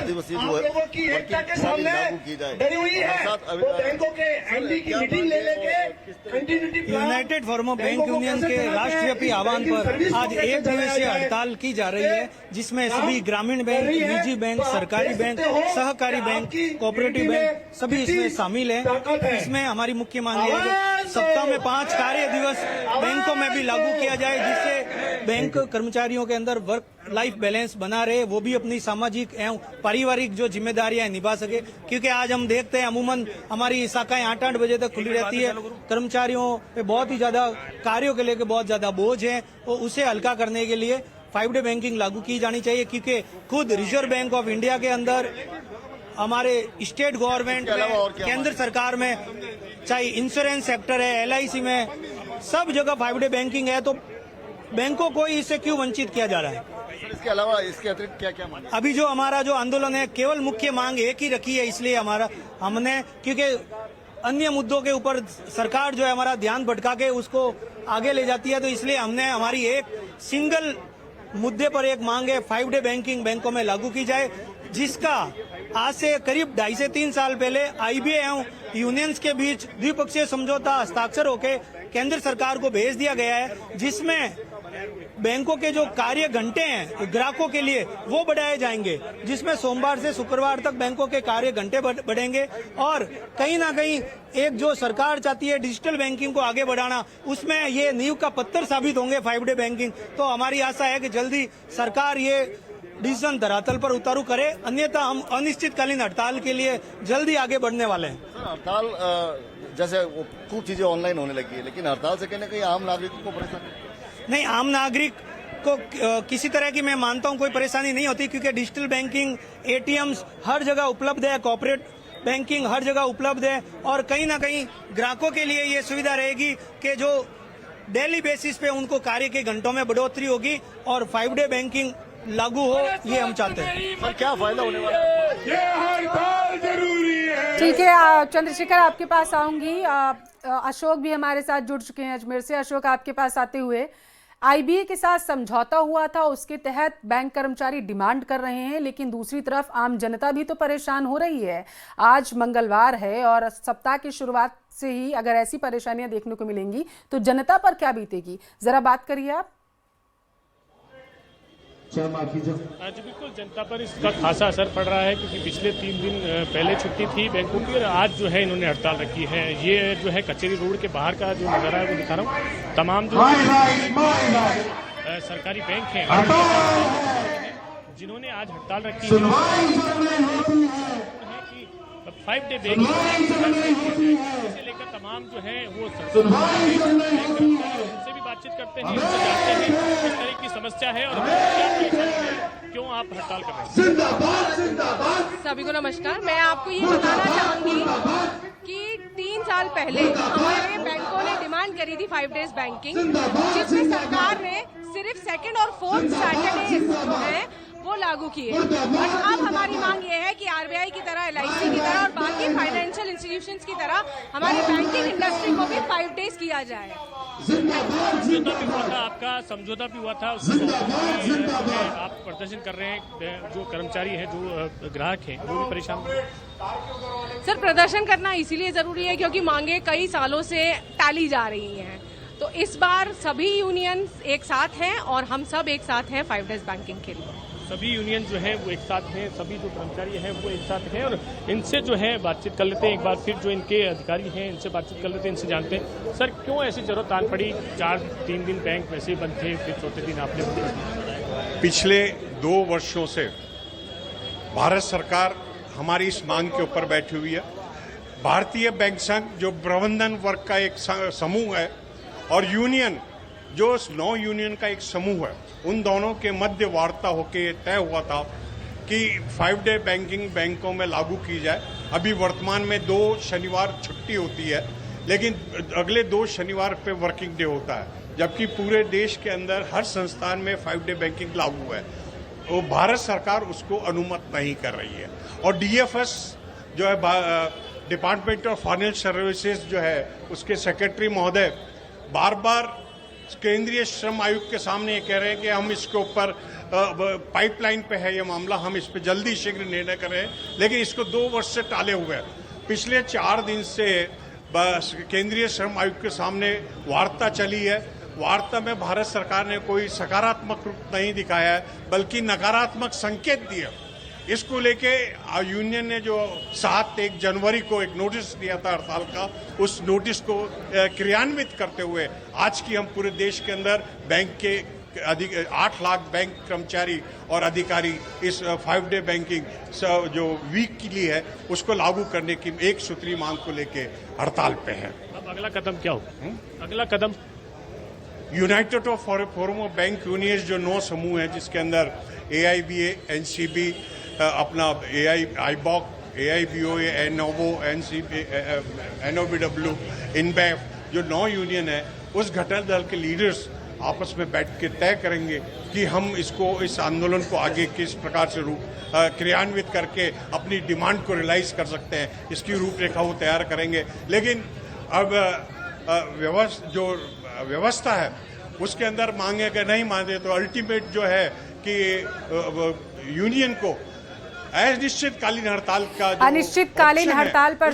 दिवसीय जो है लागू की जाए। बैंकों के एमडी की मीटिंग ले लेके continuity United farmer bank union के राष्ट्रव्यापी आह्वान पर आज 1 दिवसीय हड़ताल की जा रही है, जिसमें सभी ग्रामीण बैंक, निजी बैंक, सरकारी बैंक, सहकारी बैंक, कोऑपरेटिव बैंक सभी इसमें शामिल है। इसमें हमारी मुख्य मांग है कि सप्ताह में 5 कार्य दिवस बैंकों में भी लागू किया जाए, जिससे बैंक कर्मचारियों के अंदर वर्क लाइफ बैलेंस बना रहे, वो भी अपनी सामाजिक एवं पारिवारिक जो जिम्मेदारियां निभा सके। क्योंकि आज हम देखते हैं अमूमन हमारी शाखाएं 8-8 बजे तक खुली रहती है, कर्मचारियों पे बहुत ही ज्यादा कार्यों के लेकर बहुत ज्यादा बोझ है, तो उसे हल्का करने के लिए 5 डे बैंकिंग लागू की जानी चाहिए। क्योंकि खुद रिजर्व बैंक ऑफ इंडिया के अंदर, हमारे स्टेट गवर्नमेंट में, केंद्र सरकार में, चाहे इंश्योरेंस सेक्टर है, LIC में, सब जगह 5 डे बैंकिंग है, तो बैंकों को इससे क्यों वंचित किया जा रहा है? इसके अलावा इसके अतिरिक्त क्या क्या मांग? अभी जो हमारा जो आंदोलन है, केवल मुख्य मांग एक ही रखी है, इसलिए हमने क्योंकि अन्य मुद्दों के ऊपर सरकार जो है हमारा ध्यान भटका के उसको आगे ले जाती है, तो इसलिए हमने हमारी एक सिंगल मुद्दे पर एक मांग है, 5 डे बैंकिंग बैंकों में लागू की जाए, जिसका आज से करीब 2.5 से 3 साल पहले IBA एवं यूनियंस के बीच द्विपक्षीय समझौता हस्ताक्षर होकर केंद्र सरकार को भेज दिया गया है, जिसमें बैंकों के जो कार्य घंटे हैं ग्राहकों के लिए वो बढ़ाए जाएंगे, जिसमें सोमवार से शुक्रवार तक बैंकों के कार्य घंटे बढ़ेंगे। और कहीं ना कहीं एक जो सरकार चाहती है डिजिटल बैंकिंग को आगे बढ़ाना, उसमें ये नींव का पत्थर साबित होंगे 5 डे बैंकिंग। तो हमारी आशा है कि जल्दी सरकार ये डिसीजन धरातल पर उतारू करे, अन्यथा हम अनिश्चितकालीन हड़ताल के लिए जल्दी आगे बढ़ने वाले हैं। हड़ताल जैसे खूब चीजें ऑनलाइन होने लगी है, लेकिन हड़ताल से कहीं ना कहीं आम नागरिकों को परेशानी नहीं, आम नागरिक को किसी तरह की मैं मानता हूं कोई परेशानी नहीं होती, क्योंकि डिजिटल बैंकिंग, ATMs हर जगह उपलब्ध है, कॉर्पोरेट बैंकिंग हर जगह उपलब्ध है, और कहीं ना कहीं ग्राहकों के लिए ये सुविधा रहेगी कि जो डेली बेसिस पे उनको कार्य के घंटों में बढ़ोतरी होगी और 5 डे बैंकिंग लागू हो, ये हम चाहते हैं। पर क्या फायदा होने वाला है? ये हड़ताल जरूरी है। ठीक है चंद्रशेखर, आपके पास आऊंगी। अशोक भी हमारे साथ जुड़ चुके हैं अजमेर से। अशोक, आपके पास आते हुए, IBA के साथ समझौता हुआ था, उसके तहत बैंक कर्मचारी डिमांड कर रहे हैं, लेकिन दूसरी तरफ आम जनता भी तो परेशान हो रही है। आज मंगलवार है और सप्ताह की शुरुआत से ही अगर ऐसी परेशानियां देखने को मिलेंगी तो जनता पर क्या बीतेगी, जरा बात करिए आप। जी बिल्कुल, जनता पर इसका खासा असर पड़ रहा है, क्योंकि पिछले 3 दिन पहले छुट्टी थी बैंकों की और आज जो है इन्होंने हड़ताल रखी है। ये जो है कचेरी रोड के बाहर का जो नज़ारा है वो दिखा रहा हूँ। तमाम जो सरकारी बैंक हैं जिन्होंने आज हड़ताल रखी है कि 5 डे बैंकिंग इसे लेकर तमाम जो है वो उनसे भी बातचीत करते हैं, उनसे जानते हैं किस तरह की समस्या है और क्यों आप हड़ताल कर रहे हैं। सभी को नमस्कार। मैं आपको ये बताना चाहूंगी कि 3 साल पहले हमारे बैंकों ने डिमांड करी थी 5 डेज बैंकिंग, जिसमें सरकार ने सिर्फ 2nd और 4th सैटरडे जो है वो लागू किए। और अब हमारी मांग ये है कि RBI की तरह, LIC की तरह और बाकी फाइनेंशियल इंस्टीट्यूशंस की तरह हमारी बैंकिंग इंडस्ट्री को भी 5 डेज किया जाए। समझौता भी हुआ था, आपका समझौता भी हुआ था, आप प्रदर्शन कर रहे हैं, जो कर्मचारी हैं, जो ग्राहक हैं, वो भी परेशान। सर, प्रदर्शन करना इसीलिए जरूरी है क्योंकि मांगे कई सालों से टाली जा रही हैं, तो इस बार सभी यूनियन एक साथ हैं और हम सब एक साथ हैं 5 डेज बैंकिंग के लिए। सभी यूनियन जो है वो एक साथ हैं, सभी जो कर्मचारी हैं वो एक साथ हैं और इनसे जो है बातचीत कर लेते हैं। एक बार फिर जो इनके अधिकारी हैं इनसे बातचीत कर लेते हैं, इनसे जानते हैं सर क्यों ऐसी जरूरत आन पड़ी। 3 दिन बैंक वैसे ही बंद थे, फिर चौथे दिन आपने। पिछले 2 वर्षों से भारत सरकार हमारी इस मांग के ऊपर बैठी हुई है। भारतीय बैंक संघ जो प्रबंधन वर्ग का एक समूह है और यूनियन जो 9 यूनियन का एक समूह है, उन दोनों के मध्य वार्ता होकर तय हुआ था कि 5 डे बैंकिंग बैंकों में लागू की जाए। अभी वर्तमान में 2 शनिवार छुट्टी होती है, लेकिन अगले 2 शनिवार पे वर्किंग डे होता है, जबकि पूरे देश के अंदर हर संस्थान में 5 डे बैंकिंग लागू है। तो भारत सरकार उसको अनुमत नहीं कर रही है और DFS जो है, डिपार्टमेंट ऑफ फाइनेंशियल सर्विसेज जो है, उसके सेक्रेटरी महोदय बार बार केंद्रीय श्रम आयोग के सामने ये कह रहे हैं कि हम इसके ऊपर पाइपलाइन पे है ये मामला, हम इस पे जल्दी शीघ्र निर्णय करें, लेकिन इसको 2 वर्ष से टाले हुए हैं। पिछले 4 दिन से बस केंद्रीय श्रम आयोग के सामने वार्ता चली है। वार्ता में भारत सरकार ने कोई सकारात्मक रूप नहीं दिखाया है, बल्कि नकारात्मक संकेत दिए। इसको लेके यूनियन ने जो 1 जनवरी को एक नोटिस दिया था हड़ताल का, उस नोटिस को क्रियान्वित करते हुए आज की हम पूरे देश के अंदर बैंक के 8 लाख बैंक कर्मचारी और अधिकारी इस 5 डे बैंकिंग जो वीक के लिए है उसको लागू करने की एक सूत्री मांग को लेके हड़ताल पे है। अब अगला कदम क्या हो? अगला कदम united forum of bank unions जो 9 समूह है, जिसके अंदर AIBA, NCB, अपना IBOC, AIBOA, NOVO, NCB, NOBW, INBEF, जो 9 यूनियन है, उस घटक दल के लीडर्स आपस में बैठ के तय करेंगे कि हम इस आंदोलन को आगे किस प्रकार से क्रियान्वित करके अपनी डिमांड को रियलाइज कर सकते हैं, इसकी रूपरेखा वो तैयार करेंगे। लेकिन अब जो व्यवस्था है उसके अंदर मांगे नहीं मांगे तो अल्टीमेट जो है कि यूनियन को अनिश्चितकालीन हड़ताल का अनिश्चितकालीन हड़ताल पर